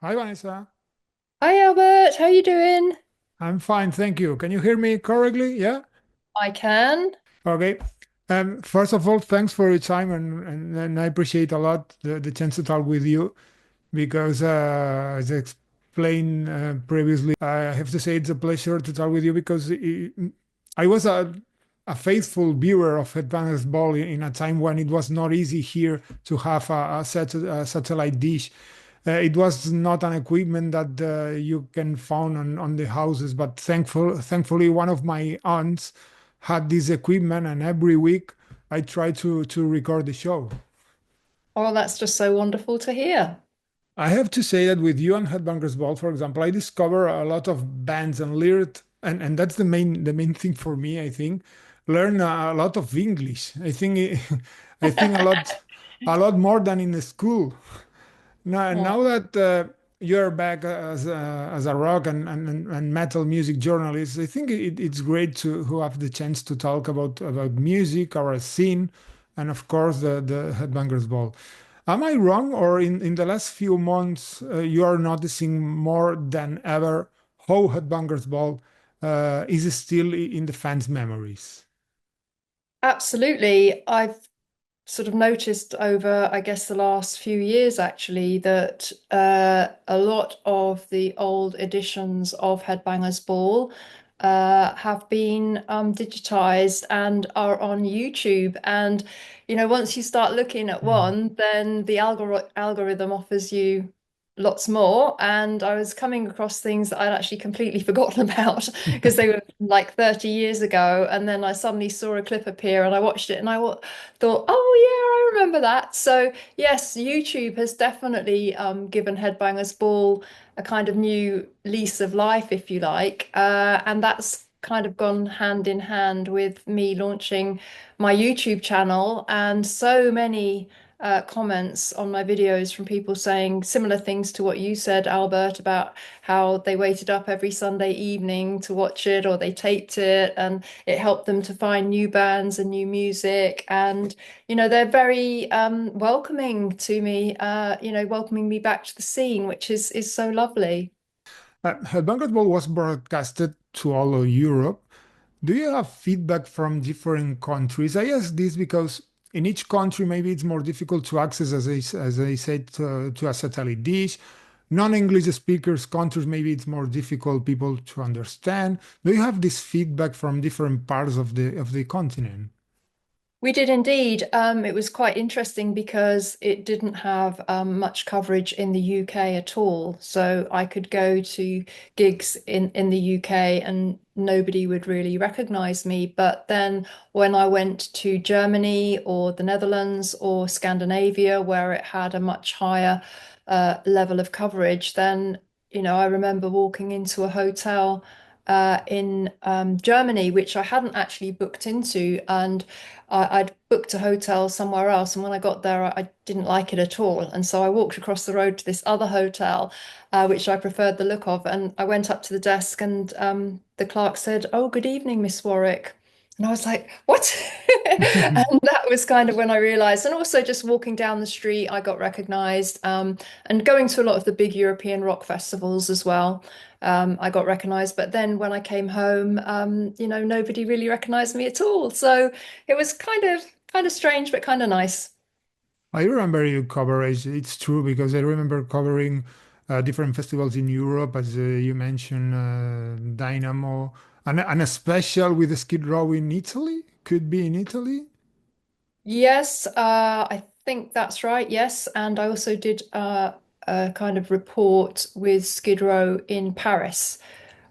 Hi, Vanessa. Hi Albert, how you doing? I'm fine, thank you. Can you hear me correctly? Yeah? I can. Okay. First of all, thanks for your time, and I appreciate a lot the chance to talk with you because, as I explained previously, I have to say it's a pleasure to talk with you because I was a faithful viewer of Headbangers Ball in a time when it was not easy here to have a satellite dish. It was not an equipment that you can find on the houses, but thankfully, one of my aunts had this equipment, and every week I try to record the show. Oh, that's just so wonderful to hear. I have to say that with you and Headbangers Ball, for example, I discover a lot of bands and learned, and that's the main thing for me. I think learn a lot of English. I think I think a lot more than in the school. Oh, Now that you're back as a rock and metal music journalist, I think it's great to have the chance to talk about music, our scene, and of course the Headbangers Ball. Am I wrong, or in the last few months you are noticing more than ever how Headbangers Ball is still in the fans' memories? absolutely. I've sort of noticed over, I guess, the last few years actually that a lot of the old editions of Headbangers Ball have been digitized and are on YouTube. And, once you start looking at Mm. one, then the algorithm offers you lots more. And I was coming across things that I'd actually completely forgotten about because they were like 30 years ago. And then I suddenly saw a clip appear and I watched it and thought, oh yeah, I remember that. So yes, YouTube has definitely given Headbangers Ball a kind of new lease of life, if you like, and that's kind of gone hand in hand with me launching my YouTube channel and so many comments on my videos from people saying similar things to what you said, Albert, about how they waited up every Sunday evening to watch it or they taped it and it helped them to find new bands and new music. And, they're very welcoming to me, welcoming me back to the scene, which is so lovely. Headbangers Ball was broadcasted to all of Europe. Do you have feedback from different countries? I ask this because in each country, maybe it's more difficult to access, as I said, to a satellite dish. Non-English speakers countries, maybe it's more difficult people to understand. Do you have this feedback from different parts of the continent? We did indeed. It was quite interesting because it didn't have much coverage in the UK at all. So I could go to gigs in the UK and nobody would really recognize me. But then when I went to Germany or the Netherlands or Scandinavia, where it had a much higher level of coverage, then, I remember walking into a hotel in Germany, which I hadn't actually booked into. And I'd booked a hotel somewhere else, and when I got there, I didn't like it at all. And so I walked across the road to this other hotel, which I preferred the look of. And I went up to the desk, and the clerk said, "Oh, good evening, Miss Warwick." And I was like, "What?" And that was kind of when I realized. And also, just walking down the street, I got recognized, and going to a lot of the big European rock festivals as well. I got recognized, but then when I came home, nobody really recognized me at all. So it was kind of strange, but kind of nice. I remember your coverage. It's true because I remember covering different festivals in Europe, as you mentioned, Dynamo, and a special with the Skid Row in Italy. Could be in Italy. Yes, I think that's right. Yes, and I also did a kind of report with Skid Row in Paris,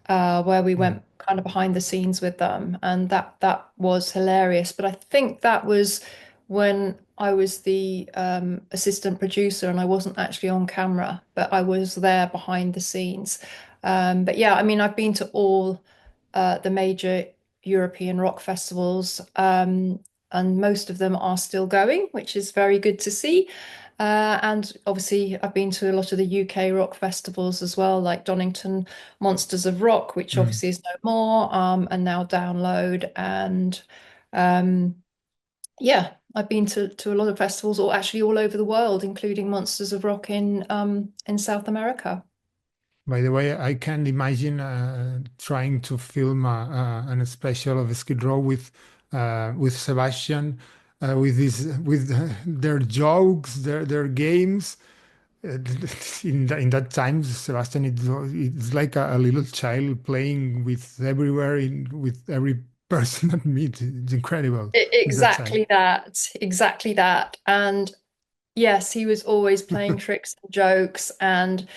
where we Mm. went kind of behind the scenes with them, and that was hilarious. But I think that was when I was the assistant producer and I wasn't actually on camera, but I was there behind the scenes. But yeah, I mean, I've been to all the major European rock festivals, and most of them are still going, which is very good to see. And obviously, I've been to a lot of the UK rock festivals as well, like Donington Monsters of Rock, which Mm. obviously is no more, and now Download and um, Yeah, I've been to a lot of festivals, or actually all over the world, including Monsters of Rock in South America. By the way, I can imagine trying to film an special of Skid Row with Sebastian, with their jokes, their games. In that time, Sebastian it's like a little child playing with everywhere with every person that meets. It's incredible with that time. Exactly that. And yes, he was always playing tricks and jokes. And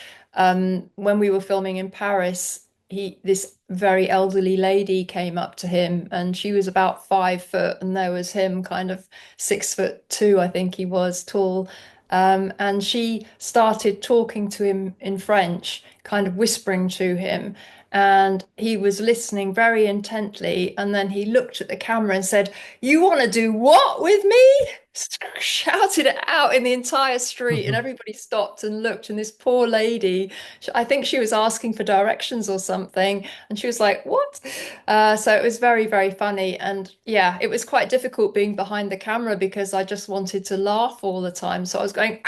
when we were filming in Paris, this very elderly lady came up to him, and she was about 5 foot, and there was him, kind of 6'2", I think he was tall. And she started talking to him in French, kind of whispering to him. And he was listening very intently. And then he looked at the camera and said, "You want to do what with me?" Shouted it out in the entire street, and everybody stopped and looked. And this poor lady, I think she was asking for directions or something, and she was like, "What?" So it was very, very funny. And yeah, it was quite difficult being behind the camera because I just wanted to laugh all the time. So I was going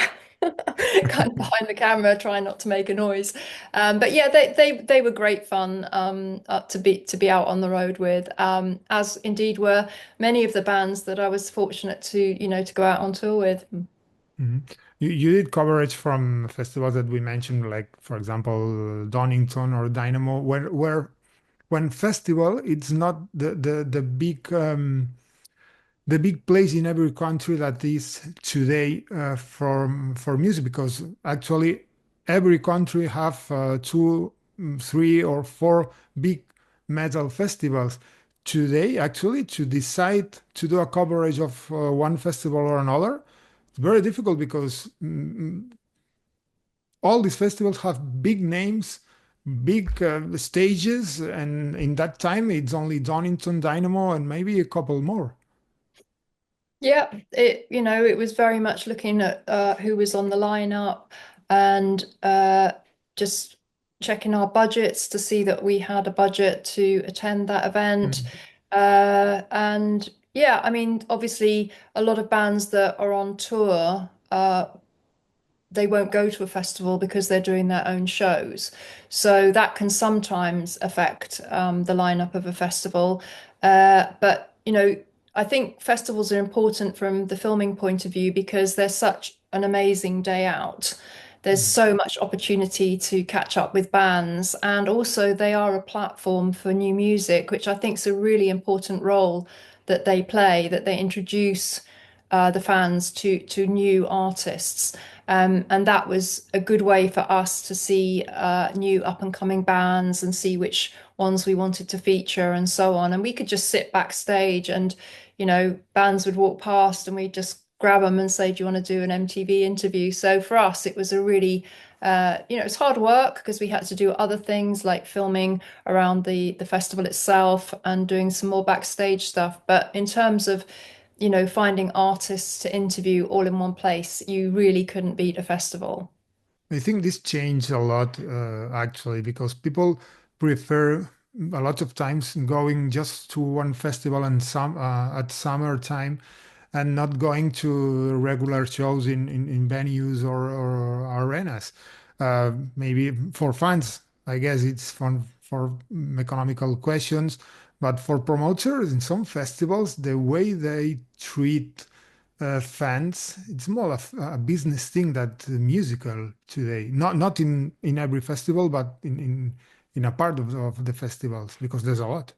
kind of behind the camera, trying not to make a noise. But yeah, they were great fun to be out on the road with, as indeed were many of the bands that I was fortunate to go out on tour with. Mhm. You did coverage from festivals that we mentioned, like for example, Donington or Dynamo, where when festival, it's not the big place in every country that is today for music, because actually every country have two, three, or four big metal festivals. Today, actually, to decide to do a coverage of one festival or another, it's very difficult because all these festivals have big names, big stages, and in that time, it's only Donington, Dynamo, and maybe a couple more. Yeah, it was very much looking at who was on the lineup, and just checking our budgets to see that we had a budget to attend that event. Mm. And yeah, I mean, obviously, a lot of bands that are on tour, they won't go to a festival because they're doing their own shows. So that can sometimes affect the lineup of a festival. But, I think festivals are important from the filming point of view because they're such an amazing day out. There's Mm. so much opportunity to catch up with bands, and also they are a platform for new music, which I think is a really important role that they play, that they introduce the fans to new artists. And that was a good way for us to see new up and coming bands and see which ones we wanted to feature and so on. And we could just sit backstage and, bands would walk past and we'd just grab them and say, "Do you want to do an MTV interview?" So for us, it was a really, it's hard work because we had to do other things like filming around the festival itself and doing some more backstage stuff. But in terms of finding artists to interview all in one place, you really couldn't beat a festival. I think this changed a lot actually, because people prefer a lot of times going just to one festival and some at summertime, and not going to regular shows in venues or arenas. Maybe for fans, I guess it's fun for economical questions, but for promoters in some festivals, the way they treat fans, it's more of a business thing that musical today. Not in every festival, but in a part of the festivals, because there's a lot.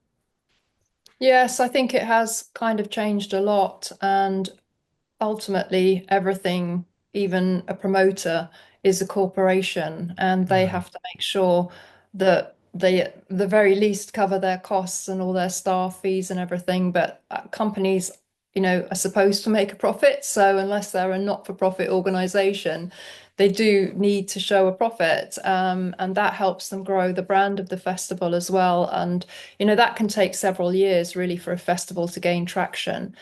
Yes, I think it has kind of changed a lot, and ultimately everything, even a promoter, is a corporation, and they Mm. have to make sure that they at the very least cover their costs and all their staff fees and everything. But companies, are supposed to make a profit. So unless they're a not-for-profit organization, they do need to show a profit. And that helps them grow the brand of the festival as well. And, that can take several years really for a festival to gain traction.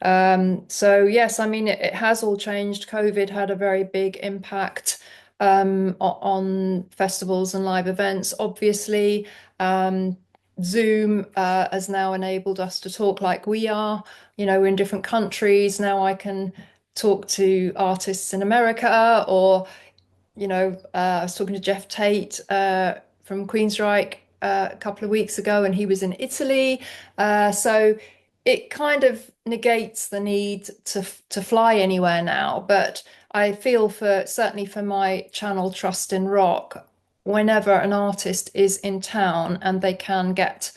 So yes, I mean it has all changed. COVID had a very big impact on festivals and live events, obviously. Zoom has now enabled us to talk like we are. We're in different countries. Now I can talk to artists in America, or I was talking to Jeff Tate from Queensryche a couple of weeks ago, and he was in Italy. So it kind of negates the need to fly anywhere now. But I feel for certainly for my channel Trust in Rock, whenever an artist is in town and they can get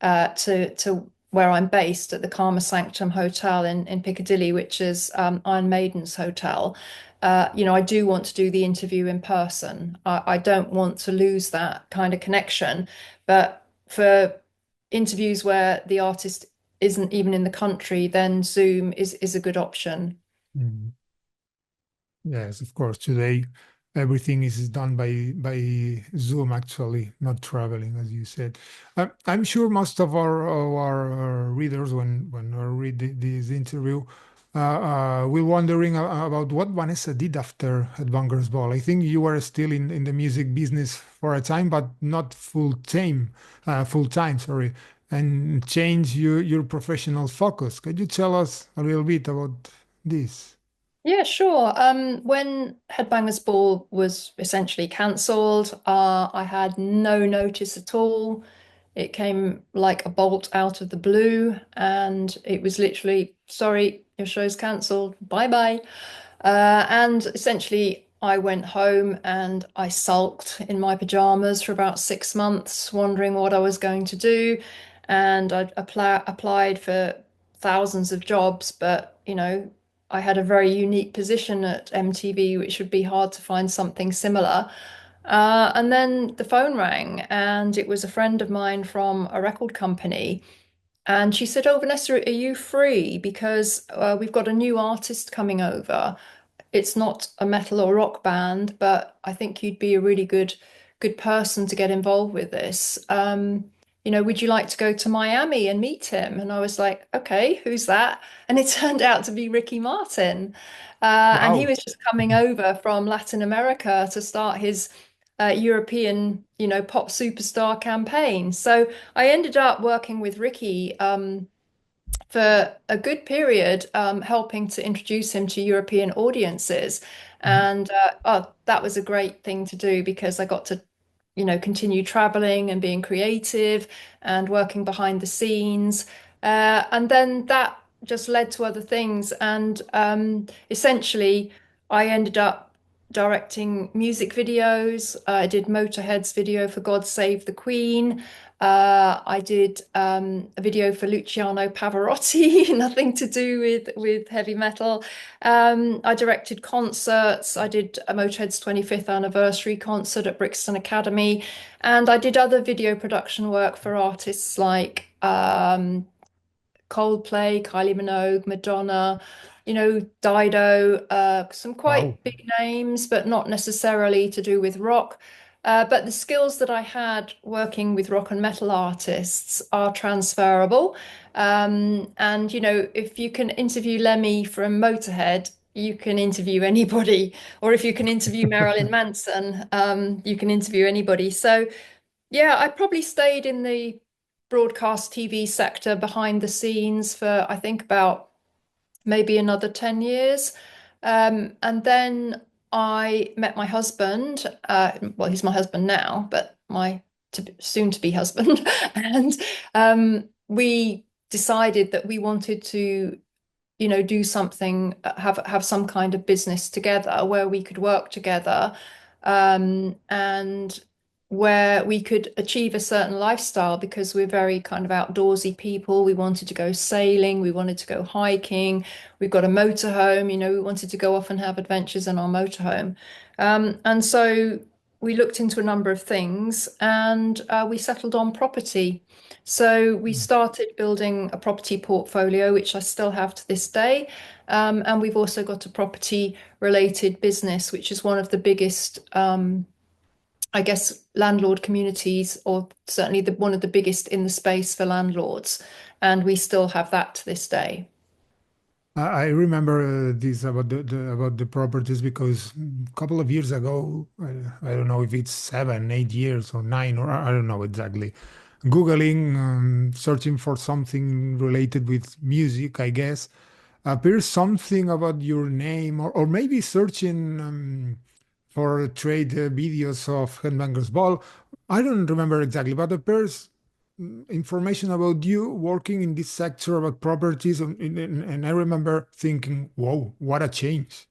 to where I'm based at the Karma Sanctum Hotel in Piccadilly, which is Iron Maiden's hotel. I do want to do the interview in person. I don't want to lose that kind of connection. But for interviews where the artist isn't even in the country, then Zoom is a good option. Mm. Yes, of course. Today, everything is done by Zoom, actually, not traveling, as you said. I'm sure most of our readers, when we read this interview, will wondering about what Vanessa did after Headbangers Ball. I think you were still in the music business for a time, but not full time, sorry, and change your professional focus. Could you tell us a little bit about this? Yeah, sure. When Headbangers Ball was essentially cancelled, I had no notice at all. It came like a bolt out of the blue, and it was literally, sorry, your show's cancelled. Bye bye. And essentially, I went home and I sulked in my pajamas for about 6 months, wondering what I was going to do. And I applied for thousands of jobs, but I had a very unique position at MTV, which would be hard to find something similar. And then the phone rang, and it was a friend of mine from a record company. And she said, "Oh, Vanessa, are you free? Because we've got a new artist coming over. It's not a metal or rock band, but I think you'd be a really good person to get involved with this. Would you like to go to Miami and meet him?" And I was like, "Okay, who's that?" And it turned out to be Ricky Martin. And he Wow. was just coming over from Latin America to start his European, pop superstar campaign. So I ended up working with Ricky for a good period, helping to introduce him to European audiences. And that was a great thing to do because I got to, continue traveling and being creative and working behind the scenes. And then that just led to other things. And essentially, I ended up directing music videos. I did Motorhead's video for God Save the Queen. I did a video for Luciano Pavarotti, nothing to do with heavy metal. I directed concerts. I did a Motorhead's 25th anniversary concert at Brixton Academy, and I did other video production work for artists like Coldplay, Kylie Minogue, Madonna, Dido, some Wow. quite big names, but not necessarily to do with rock. But the skills that I had working with rock and metal artists are transferable. And, if you can interview Lemmy from Motorhead, you can interview anybody. Or if you can interview Marilyn Manson, you can interview anybody. So, yeah, I probably stayed in the broadcast TV sector behind the scenes for, I think, about maybe another 10 years. And then I met my husband. Well, he's my husband now, but my soon to be husband. And we decided that we wanted to, do something, have some kind of business together where we could work together, and where we could achieve a certain lifestyle because we're very kind of outdoorsy people. We wanted to go sailing, we wanted to go hiking. We've got a motorhome, we wanted to go off and have adventures in our motorhome. And so we looked into a number of things, and we settled on property. So we started building a property portfolio, which I still have to this day. And we've also got a property related business, which is one of the biggest, I guess, landlord communities, or certainly one of the biggest in the space for landlords. And we still have that to this day. I remember this about the properties because a couple of years ago, I don't know if it's 7, 8 years or 9, or I don't know exactly. Googling, searching for something related with music, I guess, appears something about your name, or maybe searching for trade videos of Headbangers Ball. I don't remember exactly, but appears information about you working in this sector about properties, and I remember thinking, "Whoa, what a change!"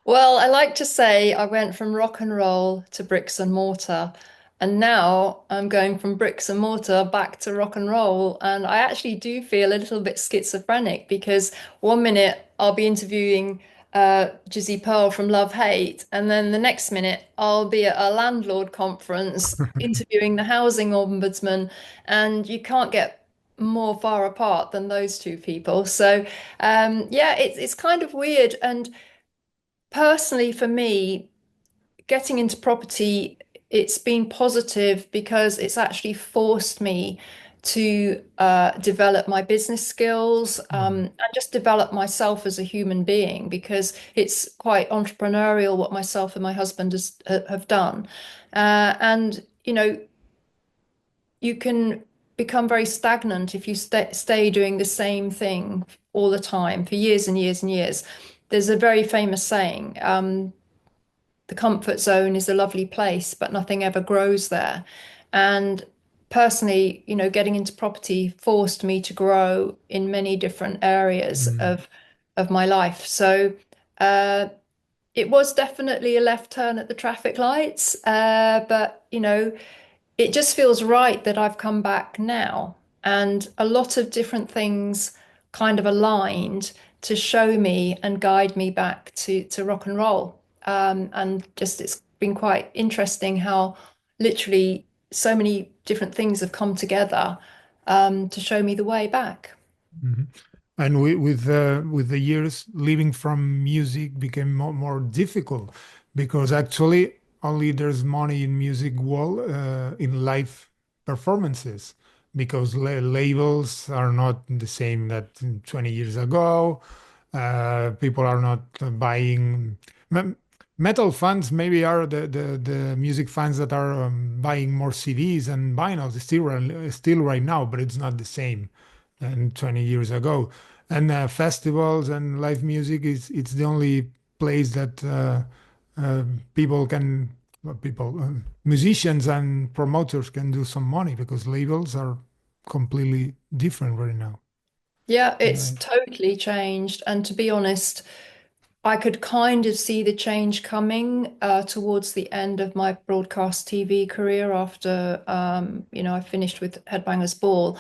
Well, I like to say I went from rock and roll to bricks and mortar, and now I'm going from bricks and mortar back to rock and roll. And I actually do feel a little bit schizophrenic because one minute I'll be interviewing Jizzy Pearl from Love Hate, and then the next minute I'll be at a landlord conference interviewing the housing ombudsman, and you can't get more far apart than those two people. So yeah, it's kind of weird. And personally, for me, getting into property, it's been positive because it's actually forced me to develop my business skills Mm, and just develop myself as a human being because it's quite entrepreneurial what myself and my husband have done. And, you know, you can become very stagnant if you stay doing the same thing all the time for years and years and years. There's a very famous saying, the comfort zone is a lovely place, but nothing ever grows there. And personally, you know, getting into property forced me to grow in many different areas mm, of my life. So uh, it was definitely a left turn at the traffic lights, but you know, it just feels right that I've come back now. And a lot of different things kind of aligned to show me and guide me back to rock and roll. And just it's been quite interesting how literally so many different things have come together to show me the way back. mhm. And with the years, living from music became more difficult because actually only there's money in music wall in live performances because labels are not the same that 20 years ago. People are not buying me- metal fans. Maybe are the music fans that are buying more CDs and vinyls still right now, but it's not the same than 20 years ago. And festivals and live music is it's the only place that people can people musicians and promoters can do some money because labels are completely different right now. Yeah, it's Right. totally changed. And to be honest, I could kind of see the change coming towards the end of my broadcast TV career after you know, I finished with Headbangers Ball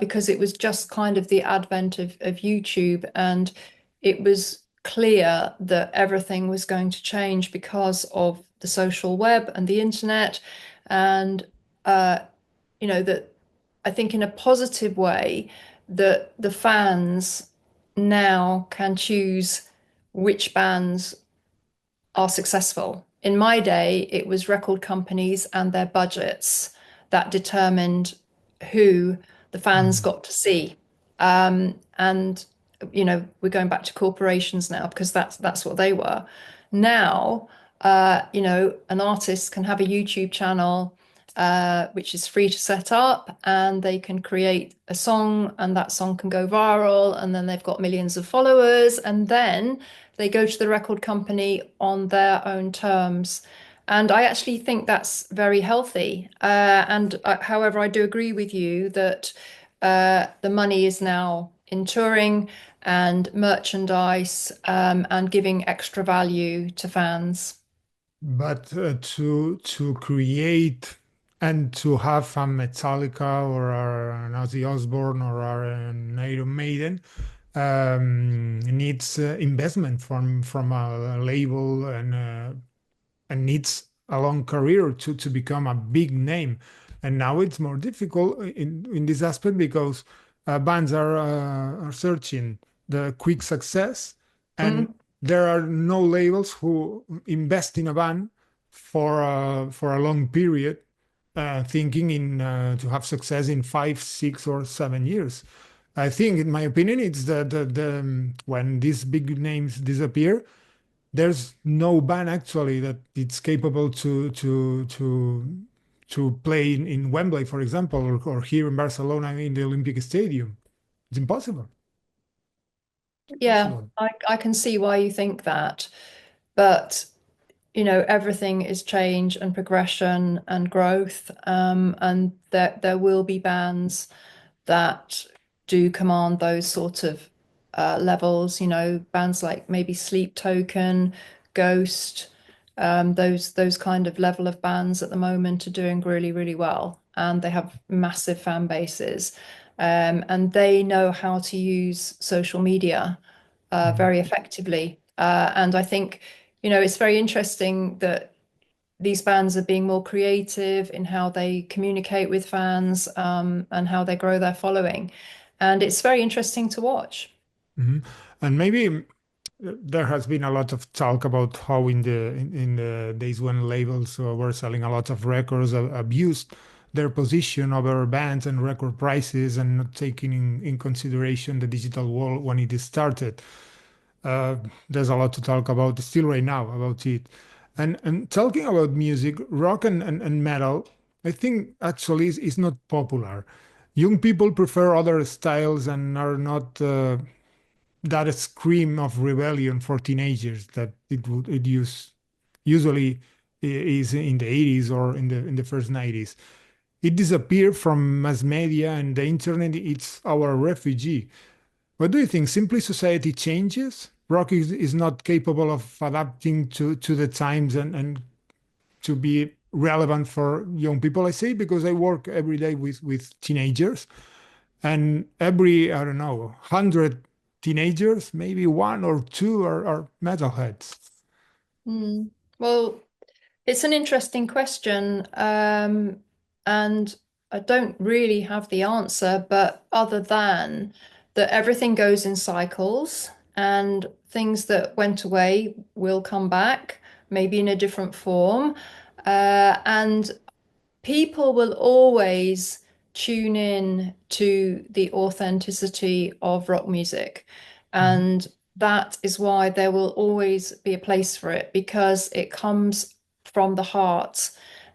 because it was just kind of the advent of YouTube, and it was clear that everything was going to change because of the social web and the internet, and uh, you know, that I think in a positive way that the fans now can choose which bands are successful. In my day, it was record companies and their budgets that determined who the fans Mm. got to see. And you know, we're going back to corporations now because that's what they were. Now, you know, an artist can have a YouTube channel which is free to set up, and they can create a song, and that song can go viral, and then they've got millions of followers, and then they go to the record company on their own terms. And I actually think that's very healthy. However, I do agree with you that the money is now in touring and merchandise and giving extra value to fans. But to create and to have a Metallica or an Ozzy Osbourne or an Iron Maiden needs investment from a label and needs a long career to become a big name. And now it's more difficult in this aspect because bands are searching the quick success, and Mm. there are no labels who invest in a band for a long period, thinking in to have success in 5, 6, or 7 years. I think, in my opinion, it's when these big names disappear, there's no band actually that it's capable to play in Wembley, for example, or here in Barcelona in the Olympic Stadium. It's impossible. Yeah, Impossible. I can see why you think that. But everything is change and progression and growth. And there will be bands that do command those sort of levels, bands like maybe Sleep Token, Ghost, those kind of level of bands at the moment are doing really, really well. And they have massive fan bases. And they know how to use social media Mhm. very effectively. And I think, it's very interesting that these bands are being more creative in how they communicate with fans, and how they grow their following. And it's very interesting to watch. Mhm. And maybe there has been a lot of talk about how in the days when labels were selling a lot of records abused their position over bands and record prices and not taking in consideration the digital world when it started. Uh, there's a lot to talk about still right now about it. And talking about music, rock and metal, I think actually is not popular. Young people prefer other styles and are not that scream of rebellion for teenagers that it usually is in the 80s or in the first 90s. It disappeared from mass media and the internet. It's our refugee. What do you think? Simply society changes? Rock is not capable of adapting to the times and to be relevant for young people. I say because I work every day with teenagers, and every, I don't know, 100 teenagers, maybe one or two are metalheads. Hmm. Well, it's an interesting question, and I don't really have the answer, but other than that, everything goes in cycles, and things that went away will come back, maybe in a different form. And people will always tune in to the authenticity of rock music. Mhm. And that is why there will always be a place for it because it comes from the heart.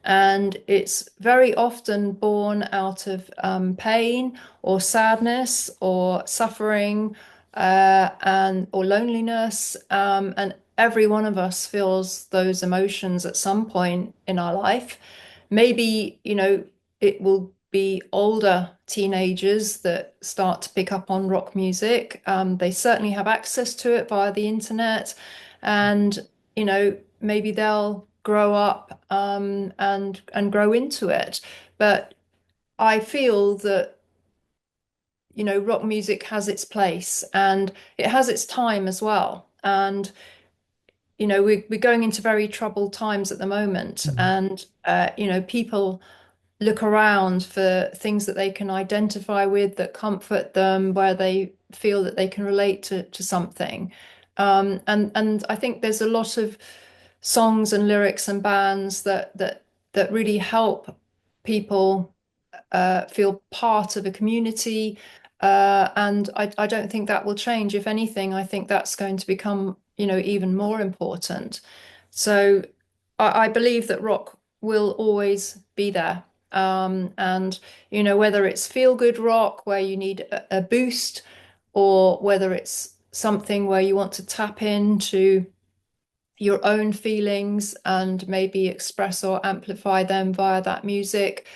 And it's very often born out of pain or sadness or suffering, and or loneliness. And every one of us feels those emotions at some point in our life. Maybe, it will be older teenagers that start to pick up on rock music. They certainly have access to it via the internet, and maybe they'll grow up, and grow into it. But I feel that rock music has its place and it has its time as well. And we're going into very troubled times at the moment, Mhm. and people look around for things that they can identify with that comfort them, where they feel that they can relate to something. And I think there's a lot of songs and lyrics and bands that really help people feel part of a community. And I don't think that will change. If anything, I think that's going to become, even more important. So I believe that rock will always be there. And, whether it's feel-good rock where you need a boost, or whether it's something where you want to tap into your own feelings and maybe express or amplify them via that music.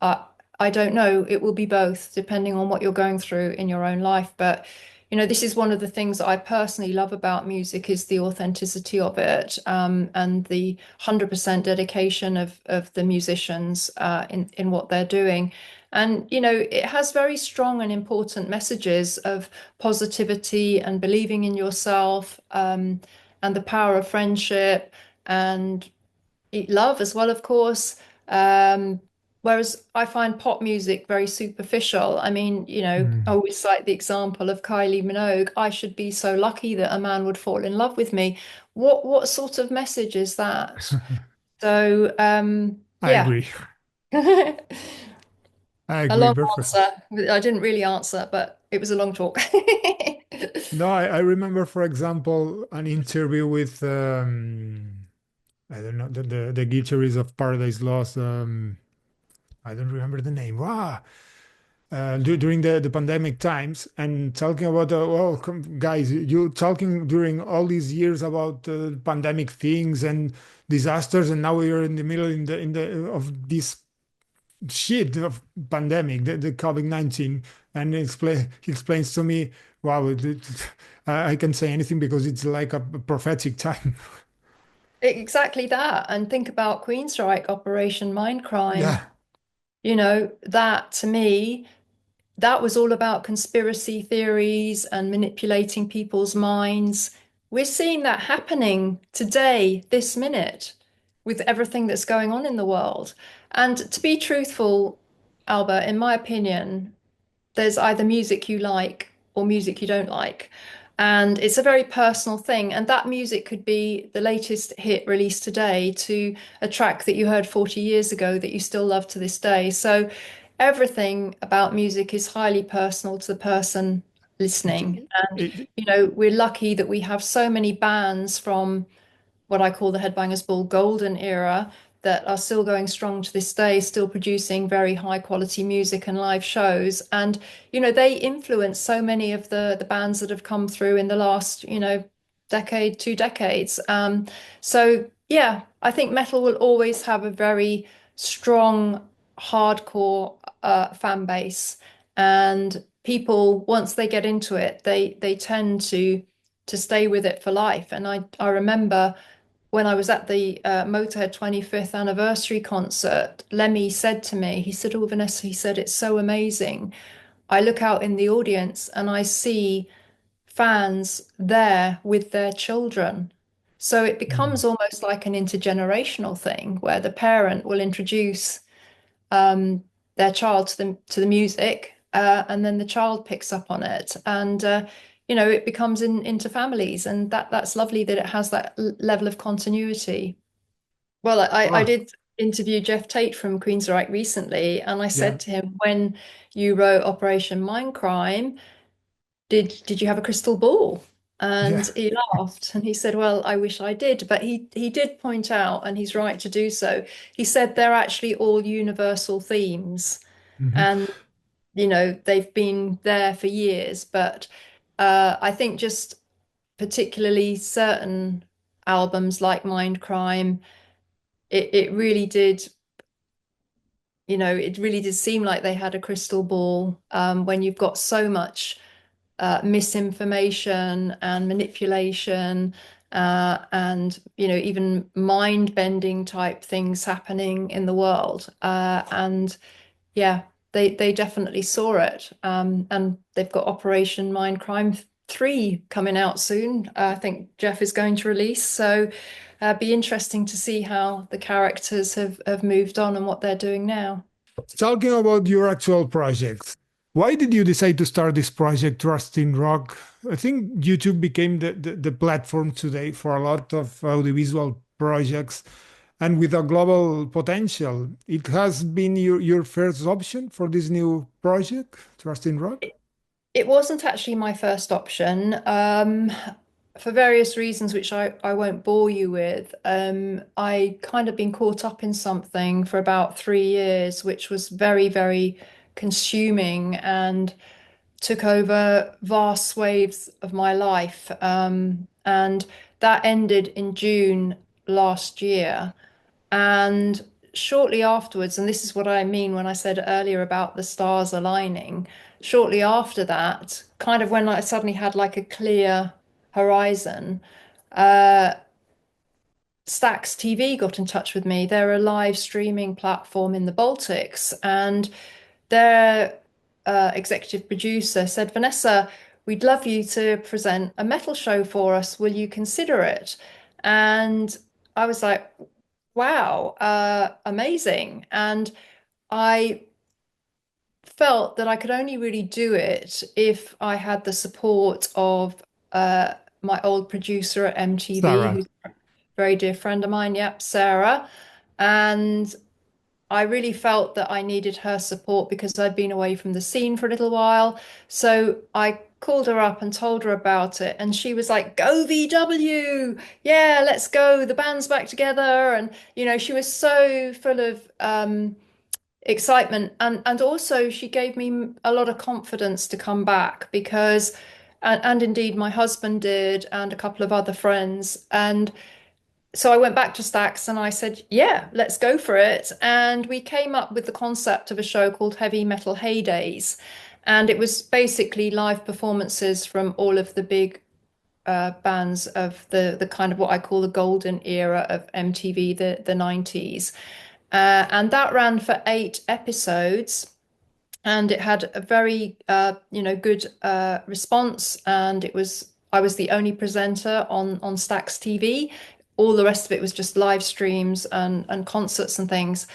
Uh, I don't know. It will be both, depending on what you're going through in your own life. But this is one of the things that I personally love about music is the authenticity of it, and the 100% dedication of the musicians in what they're doing. And it has very strong and important messages of positivity and believing in yourself, and the power of friendship and love as well, of course. Um, Whereas I find pop music very superficial. I mean, I Mm. always cite the example of Kylie Minogue. I should be so lucky that a man would fall in love with me. What sort of message is that? So, I yeah. agree. I A agree. long Perfect. answer. I didn't really answer, but it was a long talk. No, I remember, for example, an interview with I don't know the guitarist of Paradise Lost. I don't remember the name. Wow. During the pandemic times and talking about well guys, you talking during all these years about pandemic things and disasters, and now we're in the middle in the of this shit of pandemic, the COVID-19, and he explains to me, wow, I can say anything because it's like a prophetic time. Exactly that. And think about Queensryche, Operation Mindcrime. Yeah. That to me, that was all about conspiracy theories and manipulating people's minds. We're seeing that happening today, this minute, with everything that's going on in the world. And to be truthful, Albert, in my opinion, there's either music you like or music you don't like. And it's a very personal thing. And that music could be the latest hit released today to a track that you heard 40 years ago that you still love to this day. So everything about music is highly personal to the person listening. And, It, we're lucky that we have so many bands from what I call the Headbangers Ball golden era that are still going strong to this day, still producing very high quality music and live shows. And, they influence so many of the bands that have come through in the last, decade, 2 decades. So yeah, I think metal will always have a very strong, hardcore fan base. And people, once they get into it, they tend to stay with it for life. And I remember when I was at the Motorhead 25th anniversary concert, Lemmy said to me, he said, "Oh, Vanessa," he said, "it's so amazing. I look out in the audience and I see fans there with their children." So it mm, becomes almost like an intergenerational thing where the parent will introduce um, their child to the music, and then the child picks up on it, and it becomes into families, and that's lovely that it has that level of continuity. Well, I ah, did interview Jeff Tate from Queensryche recently, and I yeah, said to him, when you wrote Operation Mindcrime, did you have a crystal ball? And yeah. he laughed and he said, "Well, I wish I did." But he did point out, and he's right to do so. He said they're actually all universal themes, Mhm. and they've been there for years. But I think just particularly certain albums like Mindcrime, it really did. It really did seem like they had a crystal ball when you've got so much misinformation and manipulation, and even mind-bending type things happening in the world. And yeah, they definitely saw it. And they've got Operation Mindcrime 3 coming out soon. I think Jeff is going to release. So be interesting to see how the characters have moved on and what they're doing now. Talking about your actual project, why did you decide to start this project, Trust in Rock? I think YouTube became the platform today for a lot of audiovisual projects and with a global potential. It has been your first option for this new project, Trust in Rock? It wasn't actually my first option, for various reasons, which I won't bore you with. I kind of been caught up in something for about 3 years, which was very, very consuming and took over vast swathes of my life. And that ended in June last year. And shortly afterwards, and this is what I mean when I said earlier about the stars aligning, shortly after that, kind of when I suddenly had like a clear horizon, uh, Stax TV got in touch with me. They're a live streaming platform in the Baltics, and their executive producer said, "Vanessa, we'd love you to present a metal show for us. Will you consider it?" And I was like, wow, amazing. And I felt that I could only really do it if I had the support of my old producer at MTV, Sarah. who's a very dear friend of mine, yep, Sarah. And I really felt that I needed her support because I'd been away from the scene for a little while. So I called her up and told her about it. And she was like, "Go VW. Yeah, let's go. The band's back together." And, she was so full of excitement, and also she gave me a lot of confidence to come back because and indeed my husband did and a couple of other friends. And so I went back to Stax and I said, yeah, let's go for it. And we came up with the concept of a show called Heavy Metal Heydays. And it was basically live performances from all of the big bands of the kind of what I call the golden era of MTV, the 90s. And that ran for 8 episodes. And it had a very, good response. And I was the only presenter on Stax TV. All the rest of it was just live streams and concerts and things.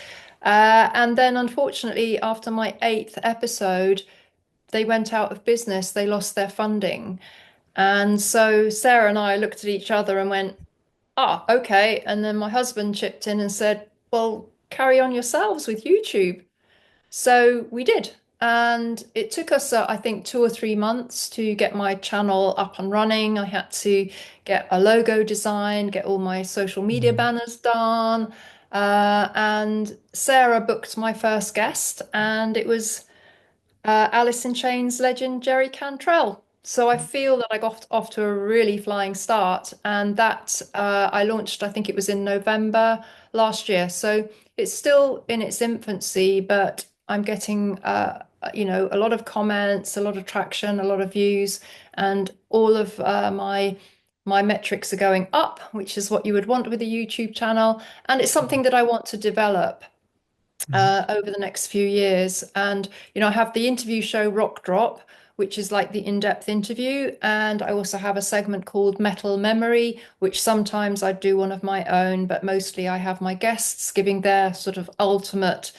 And then, unfortunately, after my 8th episode, they went out of business. They lost their funding. And so Sarah and I looked at each other and went, ah, okay. And then my husband chipped in and said, well, carry on yourselves with YouTube. So we did. And it took us, I think, 2 or 3 months to get my channel up and running. I had to get a logo design, get all my social media Mm. banners done. And Sarah booked my first guest, and it was Alice in Chains legend Jerry Cantrell. So I feel that I got off to a really flying start, and that I launched, I think it was in November last year. So it's still in its infancy, but I'm getting, a lot of comments, a lot of traction, a lot of views, and all of my metrics are going up, which is what you would want with a YouTube channel. And it's something that I want to develop Mhm. over the next few years. And, I have the interview show Rock Drop, which is like the in-depth interview. And I also have a segment called Metal Memory, which sometimes I do one of my own, but mostly I have my guests giving their sort of ultimate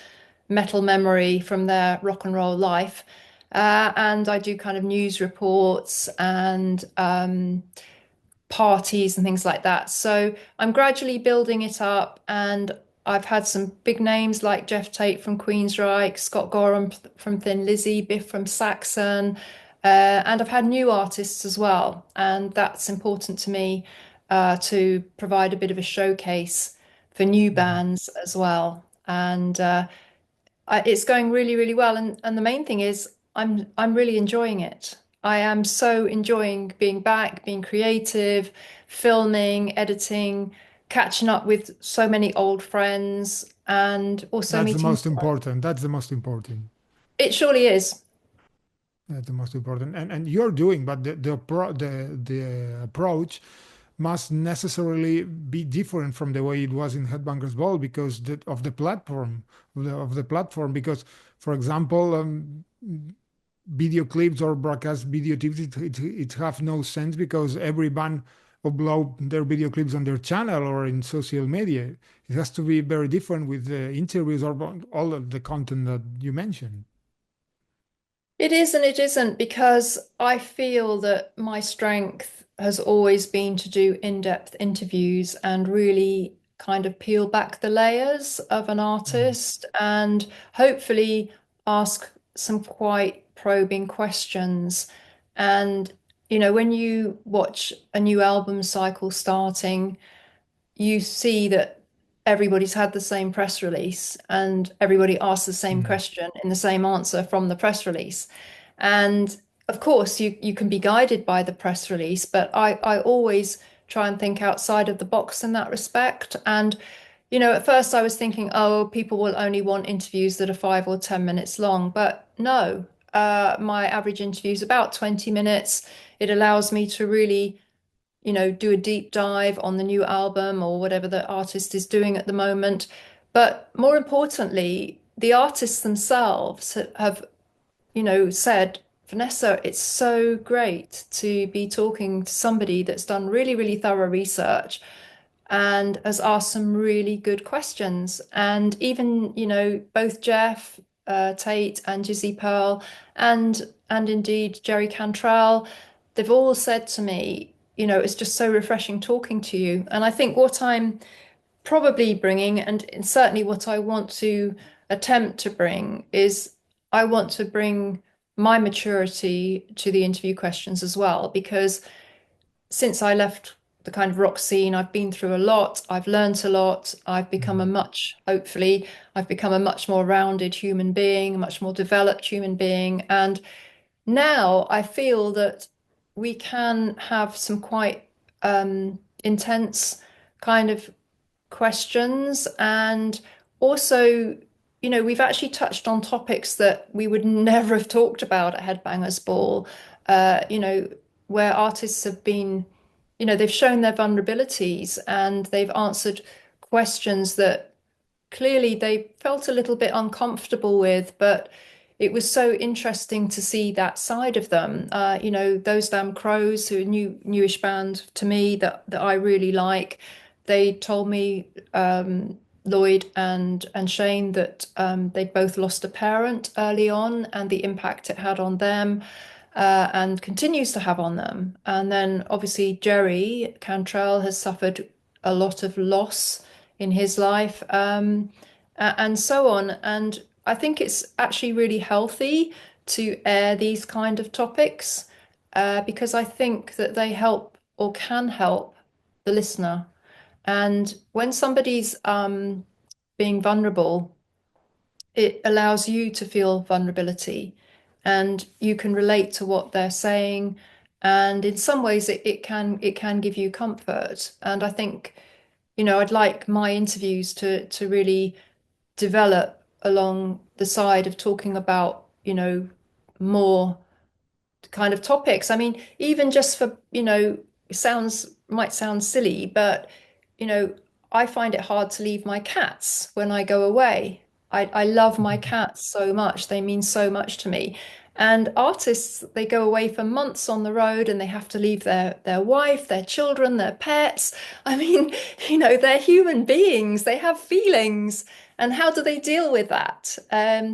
metal memory from their rock and roll life. And I do kind of news reports and parties and things like that. So I'm gradually building it up, and I've had some big names like Jeff Tate from Queensryche, Scott Gorham from Thin Lizzy, Biff from Saxon, and I've had new artists as well. And that's important to me to provide a bit of a showcase for new Mhm. bands as well. And it's going really, really well. And the main thing is I'm really enjoying it. I am so enjoying being back, being creative, filming, editing, catching up with so many old friends, and also That's the meeting. most important. That's the most important. It surely is. That's the most important. And you're doing, but the approach must necessarily be different from the way it was in Headbangers Ball because of the platform, of the platform. Because, for example, video clips or broadcast video clips, it have no sense because every band upload their video clips on their channel or in social media. It has to be very different with the interviews or all of the content that you mentioned. It is and it isn't, because I feel that my strength has always been to do in-depth interviews and really kind of peel back the layers of an Mm. artist and hopefully ask some quite probing questions. And, when you watch a new album cycle starting, you see that everybody's had the same press release and everybody asks the same Mm. question in the same answer from the press release. And of course, you can be guided by the press release, but I always try and think outside of the box in that respect. And, at first I was thinking, oh, people will only want interviews that are 5 or 10 minutes long. But no, my average interview is about 20 minutes. It allows me to really do a deep dive on the new album or whatever the artist is doing at the moment. But more importantly, the artists themselves have, said, Vanessa, it's so great to be talking to somebody that's done really, really thorough research and has asked some really good questions. And even, both Jeff Tate and Jizzy Pearl and indeed Jerry Cantrell, they've all said to me, it's just so refreshing talking to you. And I think what I'm probably bringing, and certainly what I want to attempt to bring, is I want to bring my maturity to the interview questions as well, because since I left the kind of rock scene. I've been through a lot. I've learned a lot. Hopefully, I've become a much more rounded human being, a much more developed human being. And now I feel that we can have some quite intense kind of questions. And also, we've actually touched on topics that we would never have talked about at Headbangers Ball, where artists have been, they've shown their vulnerabilities and they've answered questions that clearly they felt a little bit uncomfortable with, but it was so interesting to see that side of them. Those Damn Crows, who are a newish band to me that I really like, they told me, Lloyd and Shane, that they'd both lost a parent early on and the impact it had on them. And continues to have on them. And then obviously Jerry Cantrell has suffered a lot of loss in his life, and so on. And I think it's actually really healthy to air these kind of topics, because I think that they help or can help the listener. And when somebody's being vulnerable, it allows you to feel vulnerability and you can relate to what they're saying. And in some ways it can give you comfort. And I think, I'd like my interviews to really develop along the side of talking about, more kind of topics. I mean, even just for, might sound silly, but, you know, I find it hard to leave my cats when I go away. I love my cats so much. They mean so much to me. And artists, they go away for months on the road and they have to leave their wife, their children, their pets. I mean, they're human beings. They have feelings. And how do they deal with that?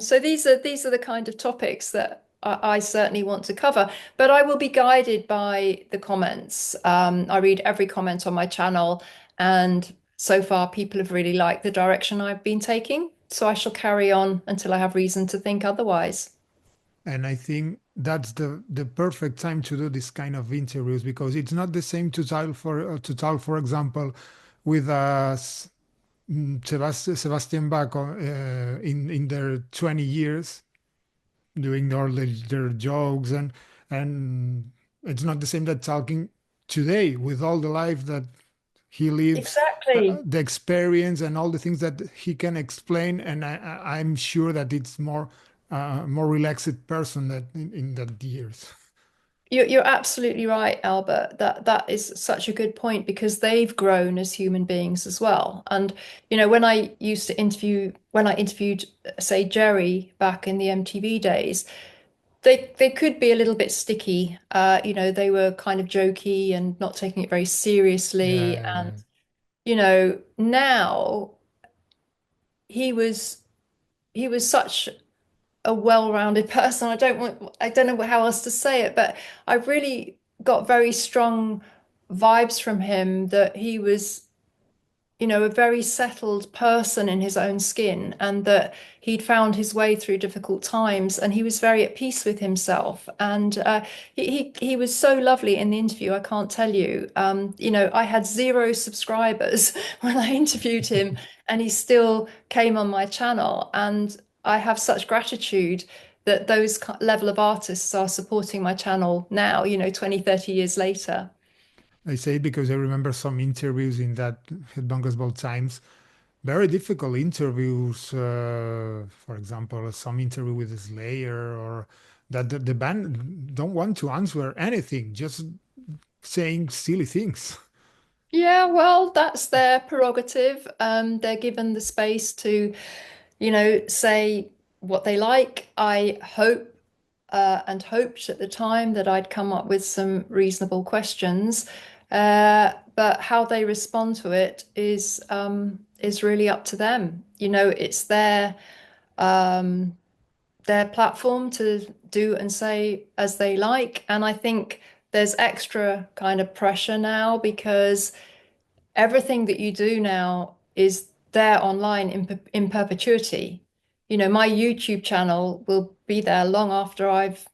So these are the kind of topics that I certainly want to cover, but I will be guided by the comments. I read every comment on my channel, and so far people have really liked the direction I've been taking. So I shall carry on until I have reason to think otherwise. And I think that's the perfect time to do this kind of interviews, because it's not the same to talk, for example, with Sebastian Bach in their 20 years doing all their jokes, and it's not the same that talking today with all the life that he lives, Exactly. the experience and all the things that he can explain. And I'm sure that it's more relaxed person that in that years. You're absolutely right, Albert. That is such a good point because they've grown as human beings as well. And when I interviewed, say, Jerry back in the MTV days, they could be a little bit sticky. They were kind of jokey and not taking it very seriously. And Yeah, now he was he was such a well-rounded person. I don't know how else to say it, but I really got very strong vibes from him that he was, a very settled person in his own skin and that he'd found his way through difficult times and he was very at peace with himself. And he was so lovely in the interview, I can't tell you. I had 0 subscribers when I interviewed him and he still came on my channel. And I have such gratitude that those level of artists are supporting my channel now, 20, 30 years later. I say it because I remember some interviews in that Headbangers Ball times, very difficult interviews. For example, some interview with Slayer, or that the band don't want to answer anything, just saying silly things. Yeah, well, that's their prerogative. They're given the space to, say what they like. I hope and hoped at the time that I'd come up with some reasonable questions. But how they respond to it is really up to them. It's their platform to do and say as they like. And I think there's extra kind of pressure now because everything that you do now is there online in perpetuity. My YouTube channel will be there long after I've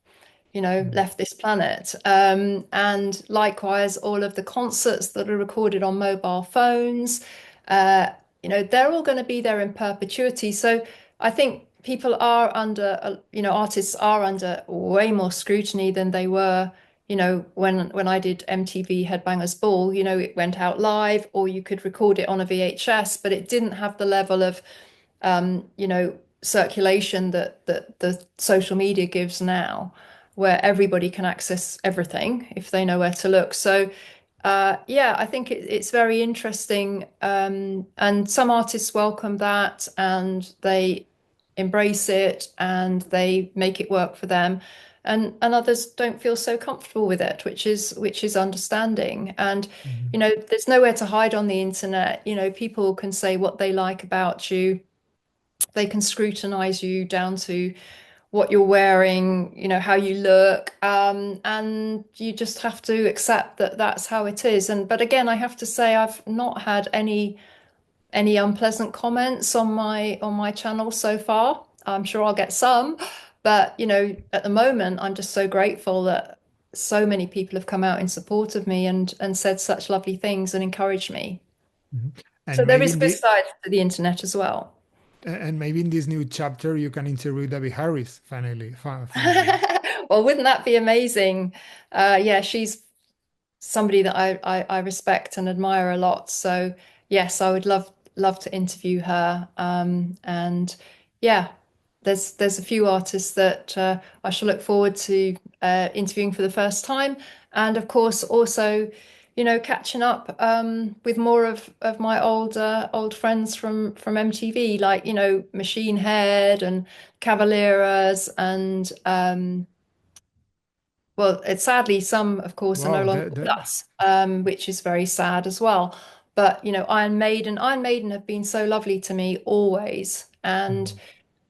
Mm. left this planet. And likewise, all of the concerts that are recorded on mobile phones, uh, they're all going to be there in perpetuity. So I think people are under, artists are under way more scrutiny than they were. When I did MTV Headbangers Ball, it went out live, or you could record it on a VHS, but it didn't have the level of circulation that the social media gives now, where everybody can access everything if they know where to look. So, yeah, I think it's very interesting. And some artists welcome that and they embrace it and they make it work for them. And others don't feel so comfortable with it, which is understanding. And Mhm. there's nowhere to hide on the internet. People can say what they like about you. They can scrutinize you down to what you're wearing, how you look, and you just have to accept that that's how it is. And but again, I have to say I've not had any unpleasant comments on my channel so far. I'm sure I'll get some, but at the moment, I'm just so grateful that so many people have come out in support of me and said such lovely things and encouraged me. Mhm. So And there maybe is in good the sides to the internet as well. and maybe in this new chapter you can interview Debbie Harris finally. Finally. Well, wouldn't that be amazing? Yeah, she's somebody that I respect and admire a lot. So yes, I would love to interview her. And yeah, there's a few artists that I shall look forward to interviewing for the first time, and of course also, catching up with more of my old friends from MTV, like Machine Head and Cavalieras and well, it's sadly some, of course, are no Wow, longer with us, which is very sad as well. But Iron Maiden have been so lovely to me always, and Mhm.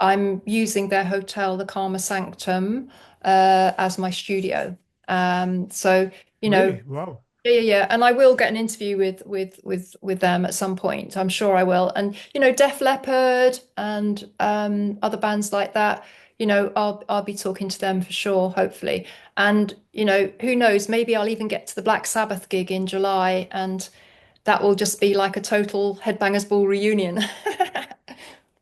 I'm using their hotel, the Karma Sanctum, as my studio. So Really? Wow. yeah, and I will get an interview with them at some point. I'm sure I will. And Def Leppard and other bands like that. I'll be talking to them for sure, hopefully. And who knows? Maybe I'll even get to the Black Sabbath gig in July, and that will just be like a total Headbangers Ball reunion.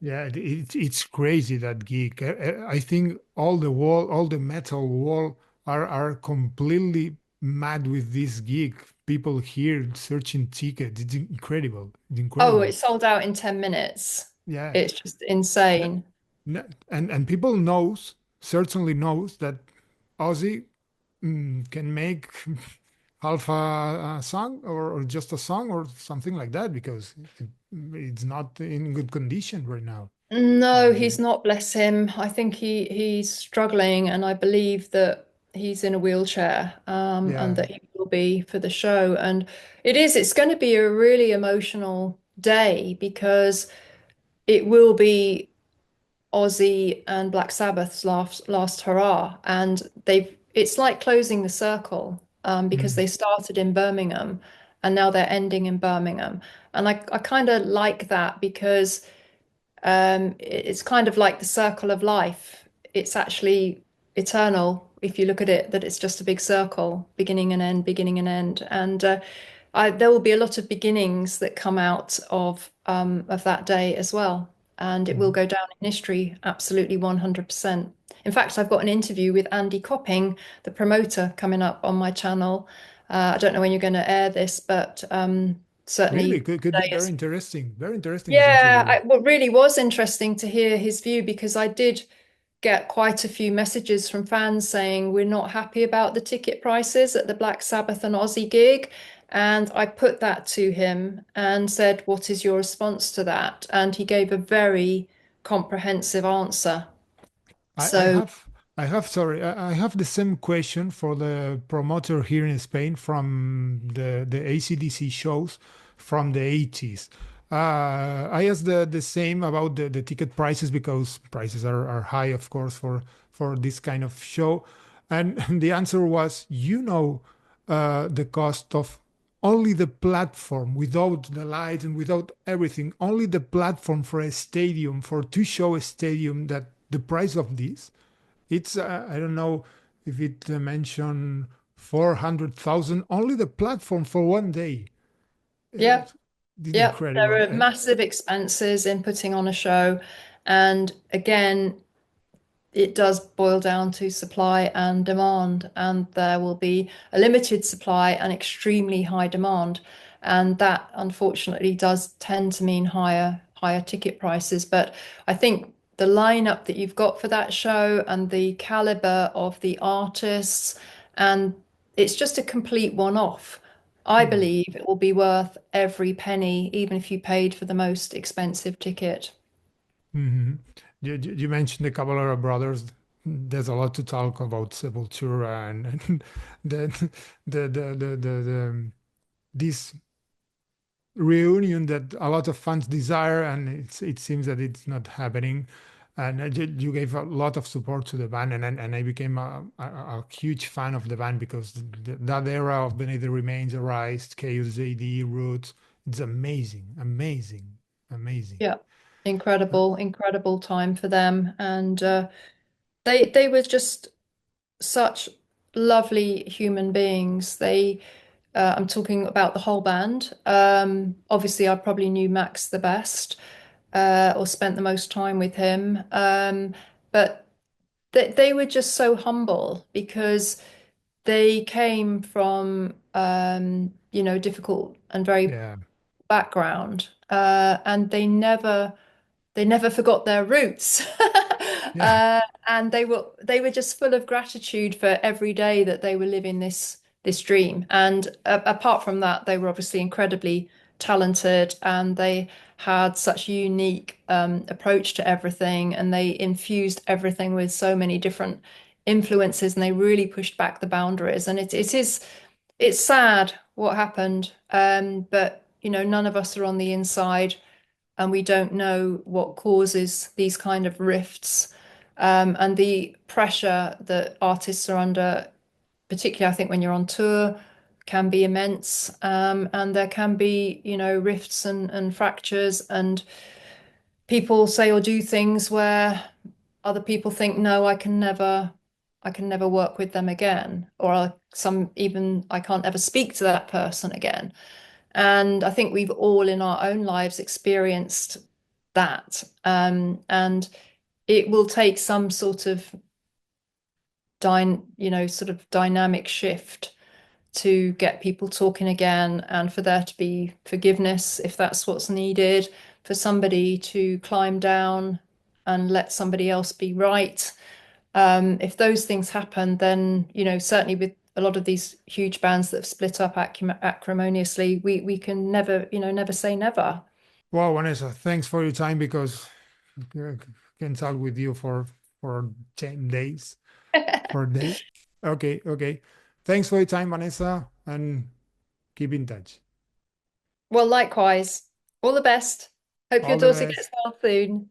Yeah, it's crazy that gig. I think all the metal wall are completely mad with this gig. People here searching tickets. It's incredible. It's Oh, incredible. it sold out in 10 minutes. Yeah. It's just N- insane. and people knows certainly knows that Ozzy can make half a song or just a song or something like that because it's not in good condition right now. No, And he's not, bless him. I think he's struggling, and I believe that he's in a wheelchair, and yeah. that he will be for the show. And it's going to be a really emotional day because it will be Ozzy and Black Sabbath's last hurrah, and it's like closing the circle, because Mm. they started in Birmingham and now they're ending in Birmingham. And I kind of like that because it's kind of like the circle of life. It's actually eternal if you look at it, that it's just a big circle, beginning and end, beginning and end. And there will be a lot of beginnings that come out of that day as well. And it will Mm. go down in history, absolutely 100%. In fact, I've got an interview with Andy Copping, the promoter, coming up on my channel. I don't know when you're going to air this, but Really certainly could be today is. very interesting this Yeah, interview. what really was interesting to hear his view, because I did get quite a few messages from fans saying we're not happy about the ticket prices at the Black Sabbath and Aussie gig. And I put that to him and said, "What is your response to that?" And he gave a very comprehensive answer. I So, have sorry, I have the same question for the promoter here in Spain from the ACDC shows from the 80s. I asked the same about the ticket prices because prices are high, of course, for this kind of show. And the answer was, the cost of only the platform without the light and without everything, only the platform for a stadium, for two show a stadium, that the price of this, it's I don't know, if it mentioned 400,000, only the platform for one day. Yeah. It's Yeah, incredible. there are massive expenses in putting on a show. And again, it does boil down to supply and demand, and there will be a limited supply and extremely high demand. And that unfortunately does tend to mean higher ticket prices. But I think the lineup that you've got for that show and the caliber of the artists, and it's just a complete one-off. I Mm. believe it will be worth every penny, even if you paid for the most expensive ticket. hmm you mentioned the Caballero brothers. There's a lot to talk about Sepultura and the, this reunion that a lot of fans desire, and it seems that it's not happening. And you gave a lot of support to the band, and I became a huge fan of the band because that era of Beneath the Remains, Arise, Chaos, JD, Roots, it's amazing, amazing, amazing. Yeah, Uh, incredible time for them, and they were just such lovely human beings. I'm talking about the whole band. Obviously, I probably knew Max the best, or spent the most time with him. But they were just so humble because they came from difficult and very yeah, background, and they never forgot their roots. yeah, And they were just full of gratitude for every day that they were living this dream. And apart from that, they were obviously incredibly talented, and they had such a unique approach to everything, and they infused everything with so many different influences, and they really pushed back the boundaries. And it's sad what happened, but none of us are on the inside, and we don't know what causes these kind of rifts, and the pressure that artists are under, particularly I think when you're on tour, can be immense, and there can be rifts and fractures, and people say or do things where other people think, no, I can never work with them again, or some even I can't ever speak to that person again. And I think we've all in our own lives experienced that. And it will take some sort of sort of dynamic shift to get people talking again, and for there to be forgiveness if that's what's needed, for somebody to climb down and let somebody else be right. If those things happen, then, certainly with a lot of these huge bands that have split up acrimoniously, we can never say never. wow, Vanessa, thanks for your time because I can talk with you for 10 days, for days. Okay, okay. Thanks for your time, Vanessa, and keep in touch. Well, likewise. All the best. Hope your All the daughter gets best. well soon.